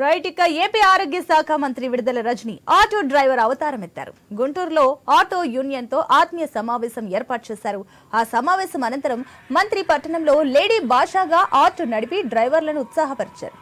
Right ఇక AP ఆరోగ్య శాఖ మంత్రి విడుదల రజని ఆటో డ్రైవర్ అవతారం ఎత్తారు. గుంటూరులో ఆటో యూనియన్ తో ఆత్మీయ సమావేశం ఏర్పాటు చేశారు. ఆ సమావేశం అనంతరం మంత్రి పట్టణంలో లేడీ భాషాగా ఆటో నడిపి డ్రైవర్లను ఉత్సాహపరిచారు.